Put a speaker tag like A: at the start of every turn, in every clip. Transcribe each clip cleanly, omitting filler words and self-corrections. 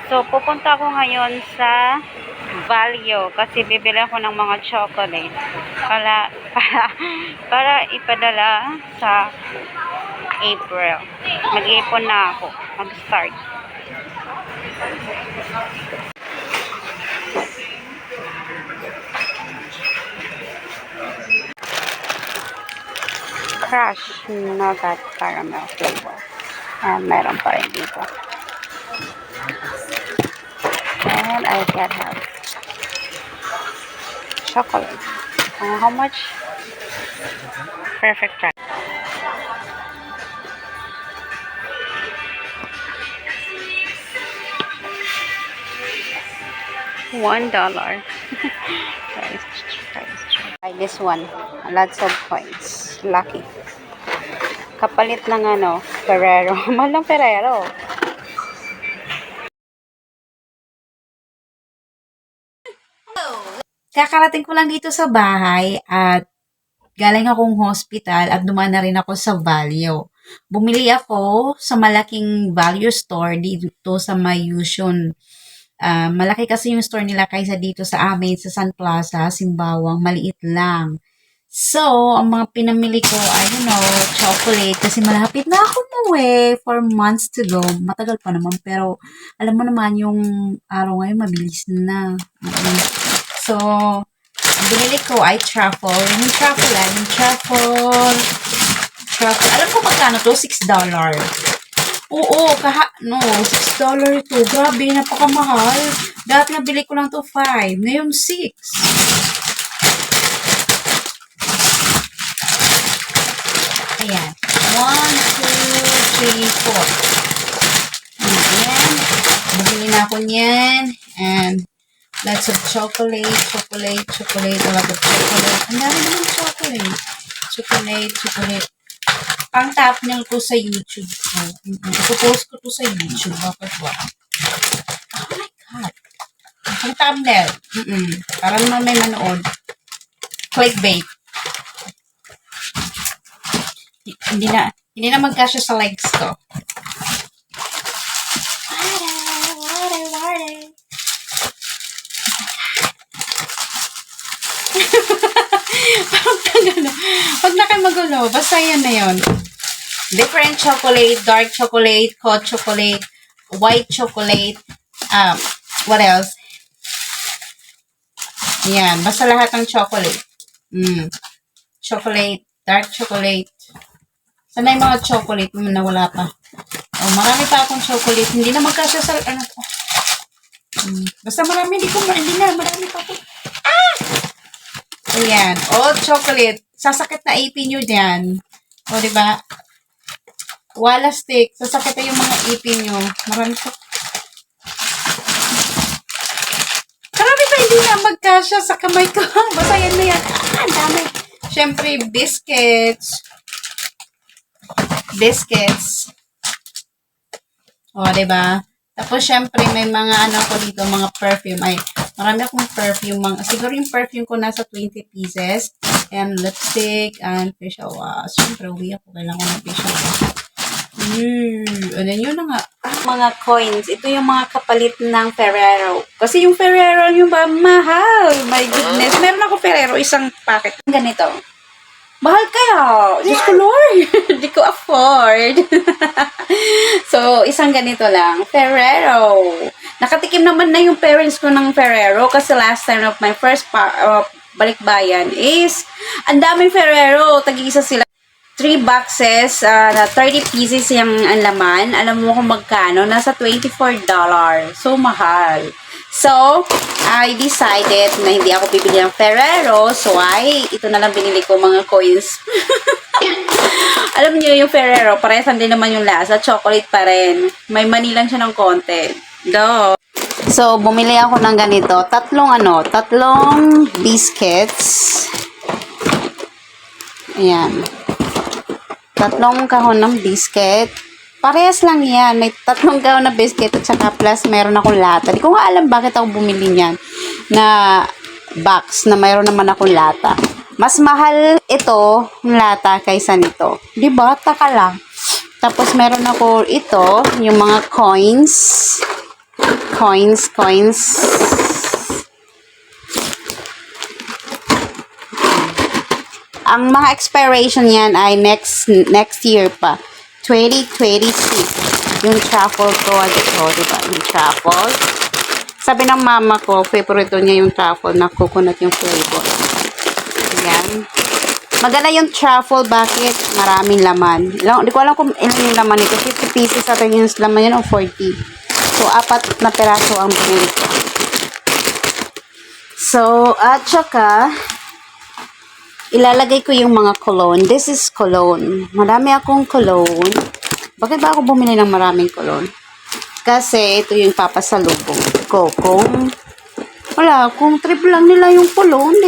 A: So, pupunta ako ngayon sa Value kasi bibili ako ng mga chocolate para ipadala sa April. Mag-iipon na ako. Mag-start. Crush Nougat Caramel flavor. Meron pa rin dito. And I get help. Chocolate. How much? Perfect price. $1. Try this one. Lots of points. Lucky. Kapalit ng Ferrero. Mahal ng Ferrero.
B: Kakarating ko lang dito sa bahay at galing akong hospital at dumaan na rin ako sa Value. Bumili ako sa malaking Value store dito sa Mayusion. Malaki kasi yung store nila kaysa dito sa amin sa San Plaza, Simbawang, maliit lang. So, ang mga pinamili ko ay, chocolate kasi malapit na ako umuwi, 4 months to go. Matagal pa naman pero alam mo naman yung araw ngayon mabilis na. So, ang binili ko ay truffle. Yung truffle. Alam ko magkano to? $6. Oo, $6 ito. Grabe, napakamahal. Dati nabili ko lang to 5. Ngayon 6. Ayan. 1, 2, 3, 4. Ayan. Bumili na ako niyan. And lots of chocolate. A lot of chocolate. Ang dami naman chocolate. Pang thumbnail ko sa YouTube ko. Ipopost ko to sa YouTube. Bakit ba? Oh my God. Pang thumbnail. Para naman may manood. Clickbait. Hindi na magkasya sa legs ko. Water. Parang tagano. Huwag na kayo magulo. Basta yan na yun. Different chocolate, dark chocolate, hot chocolate, white chocolate, what else? Yan. Basta lahat ng chocolate. Chocolate, dark chocolate. Sana yung mga chocolate na wala pa. Marami pa akong chocolate. Hindi na magkasya sa ko. Basta marami marami pa ako. Ayan. All chocolate. Sasakit na ipin nyo dyan. O, diba? Wala stick. Sasakit na yung mga ipin nyo. Marami pa. Marami pa hindi na magkasya sa kamay ko. Basta yan na yan. Ang dami. Siyempre, biscuits. O, diba? Tapos, syempre, may mga ko dito, mga perfume. Ay, marami akong perfume. Siguro yung perfume ko nasa 20 pieces. And lipstick and facial wash. Syempre, uwi ako. Kailangan ko ng facial wash. And then, yun na nga.
A: Mga coins. Ito yung mga kapalit ng Ferrero. Kasi yung Ferrero yung mahal. My goodness. Meron ako Ferrero, isang packet. Ganito. Mahal kaya. Diyos ko, Lord. Hindi ko afford. So, isang ganito lang. Ferrero. Nakatikim naman na yung parents ko ng Ferrero kasi last time of my first balikbayan is ang daming Ferrero. Tag-isa sila. 3 boxes na 30 pieces yung laman. Alam mo kung magkano? Nasa $24. So, mahal. So, I decided na hindi ako bibili ng Ferrero. So, ito na lang binili ko mga coins. Alam niyo yung Ferrero, paresan din naman yung lasa. Chocolate pa rin. May mani lang siya ng konti. So, bumili ako ng ganito. Tatlong biscuits. Ayan. 3 kahon ng biscuit. Parehas lang yan. May 3 kahon na biscuit at saka plus meron akong lata. Di ko nga alam bakit ako bumili niyan na box na mayroon naman akong lata. Mas mahal ito, lata, kaysa nito. Diba? Taka lang. Tapos meron ako ito, yung mga coins. coins. Ang mga expiration yan ay next year pa. 2026. Yung truffle ko. Diba? Yung truffle. Sabi ng mama ko, favorite niya yung truffle na coconut yung flavor. Ayan. Maganda yung truffle. Bakit? Maraming laman. Hindi ko alam kung ilan yung laman nito. 50 pieces ata yung laman yan o 40. So, 4 na peraso ang binili ko. So, at saka, ilalagay ko yung mga cologne. This is cologne. Marami akong cologne. Bakit ba ako bumili ng maraming cologne? Kasi ito yung papasalubong ko. Kung trip lang nila yung cologne,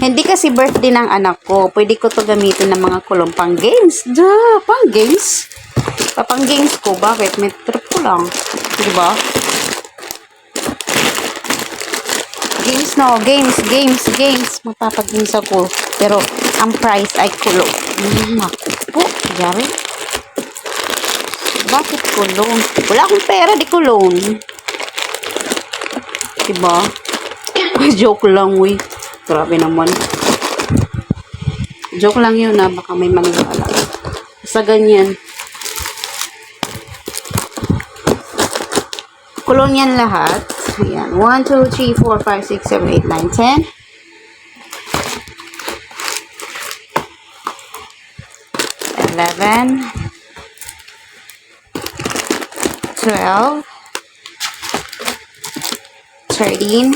A: Hindi kasi birthday ng anak ko. Pwede ko to gamitin ng mga cologne pang games. Pang games? Pang games ko. Bakit? May trip ko lang. Diba? Games no. Games. Mapapag-games ako. Pero, ang price ay cologne. Naku po. Yari. Bakit cologne? Wala akong pera, di cologne. Diba? Joke lang, uy. Grabe naman. Joke lang yun, na baka may managala. Sa ganyan. Cologne yan lahat. Ayan. 1, 2, 3, 4, 5, 6, 7, 8, 9, 10. 11. 12, 13,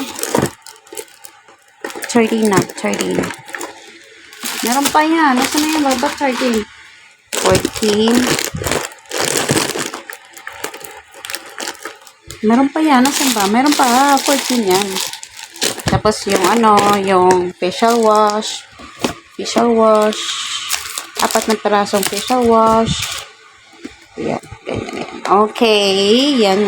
A: 13 na, 13. Meron pa yan. Nasaan na yan? Ba't 13? 14. Meron pa yan. Nasaan ba? Meron pa. 14 yan. Tapos yung yung facial wash. 4 na perasong facial wash. Yan. Ganyan. Okay, yan.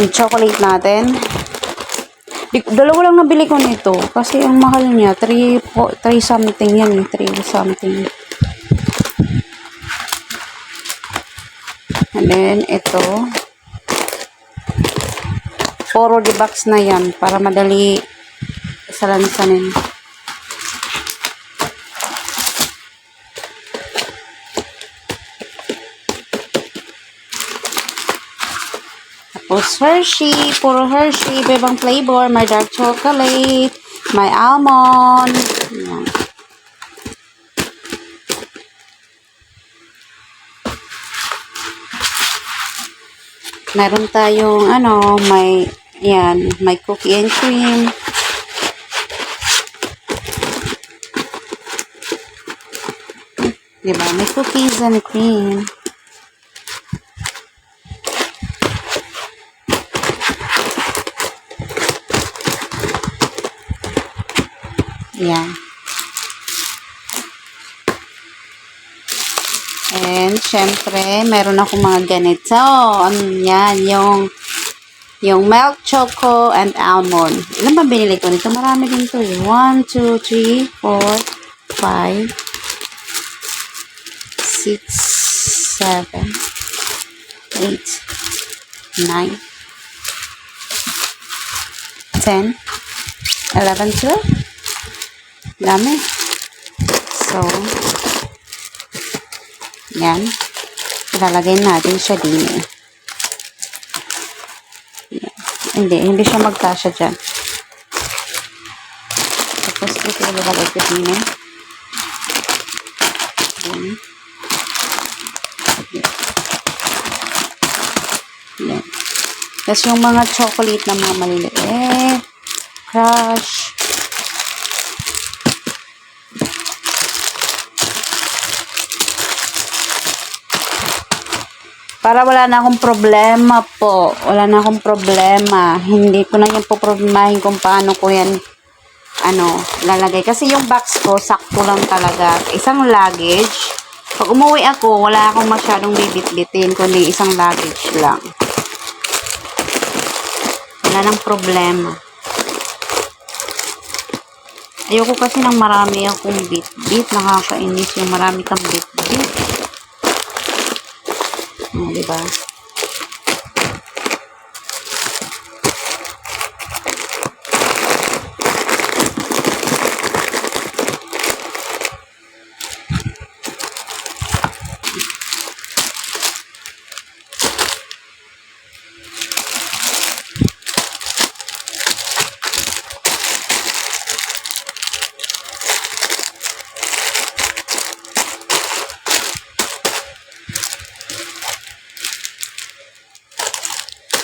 A: Yung chocolate natin. Dalawa lang nabili ko nito. Kasi ang mahal niya, 3 something yan. 3 something. And then, ito. 4 di box na yan. Para madali salansanin. Tapos Hershey, puro Hershey, ibang flavor, may dark chocolate, may almond. Ayan. Meron tayong may cookie and cream. Diba? May cookies and cream. Yan. And, syempre, meron akong mga ganito. Yan, yung milk choco and almond. Ilan ba binili ko nito? Marami din to. 1, 2, 3, 4, 5, 6, 7, 8, 9, 10, 11, 12. Dami. So, yan. Ilalagay natin siya din. Hindi siya magkasya dyan. Tapos, ito ilalagay ko din. Yan. Tapos, yung mga chocolate na mga maliliit. Crush. Para wala na akong problema po. Wala na akong problema. Hindi ko na yung poproblemahin kung paano ko yan lalagay. Kasi yung box ko, sakto lang talaga. Isang luggage. Pag umuwi ako, wala akong masyadong bibit-bitin, kundi isang luggage lang. Wala nang problema. Ayoko kasi ng marami akong bit-bit. Nakakainis yung marami kang bit-bit. Di ba?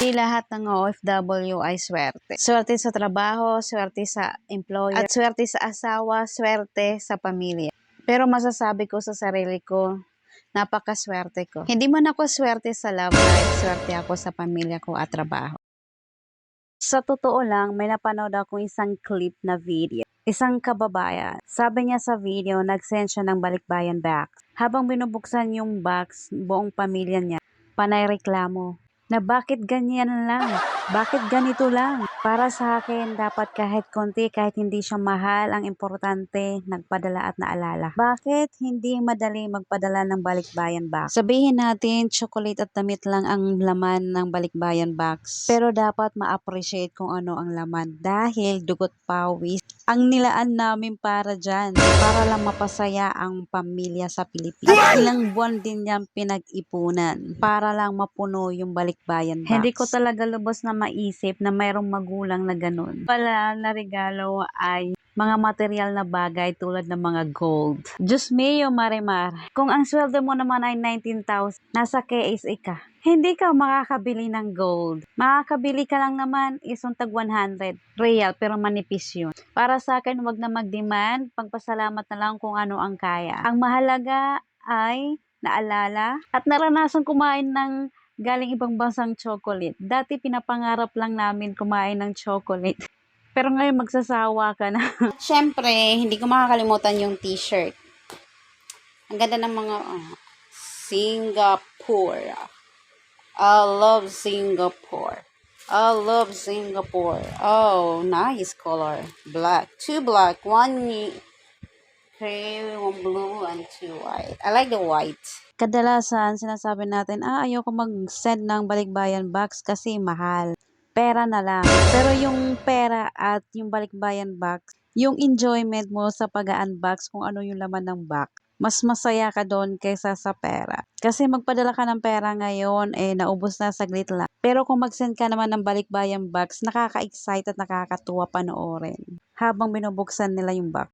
B: Hindi lahat ng OFW ay swerte. Swerte sa trabaho, swerte sa employer, at swerte sa asawa, swerte sa pamilya. Pero masasabi ko sa sarili ko, napakaswerte ko. Hindi man ako swerte sa love life, swerte ako sa pamilya ko at trabaho. Sa totoo lang, may napanood akong isang clip na video. Isang kababayan. Sabi niya sa video, nag-send siya ng balikbayan box. Habang binubuksan yung box, buong pamilya niya, panay reklamo na bakit ganyan lang? Bakit ganito lang? Para sa akin, dapat kahit konti, kahit hindi siya mahal, ang importante, nagpadala at naalala. Bakit hindi madali magpadala ng balikbayan box? Sabihin natin, chocolate at damit lang ang laman ng balikbayan box. Pero dapat ma-appreciate kung ano ang laman dahil dugot pawis ang nilaan namin para dyan. Para lang mapasaya ang pamilya sa Pilipinas. At ilang buwan din yan pinag-ipunan para lang mapuno yung balikbayan box. Hindi ko talaga lubos na maisip na mayroong magulang na ganun. Pala na regalo ay mga material na bagay tulad ng mga gold. Diyos mio, Marimar. Kung ang sweldo mo naman ay 19,000, nasa KSA ka. Hindi ka makakabili ng gold. Makakabili ka lang naman isang tag 100 real pero manipis yun. Para sa akin, wag na mag-demand. Pagpasalamat na lang kung ano ang kaya. Ang mahalaga ay naalala at naranasan kumain ng galing ibang bansang chocolate. Dati pinapangarap lang namin kumain ng chocolate. Pero ngayon magsasawa ka na.
A: At syempre, hindi ko makakalimutan yung t-shirt. Ang ganda ng mga Singapore. I love Singapore. I love Singapore. Oh, nice color. Black. 2 black. 1 cream, 1 blue, and 2 white. I like the white.
B: Kadalasan sinasabi natin, ayoko mag-send ng balikbayan box kasi mahal. Pera na lang. Pero yung pera at yung balikbayan box, yung enjoyment mo sa pag-unbox kung ano yung laman ng box, mas masaya ka doon kaysa sa pera. Kasi magpadala ka ng pera ngayon, naubos na saglit lang. Pero kung mag-send ka naman ng balikbayan box, nakaka-excite at nakakatuwa panoorin habang binubuksan nila yung box.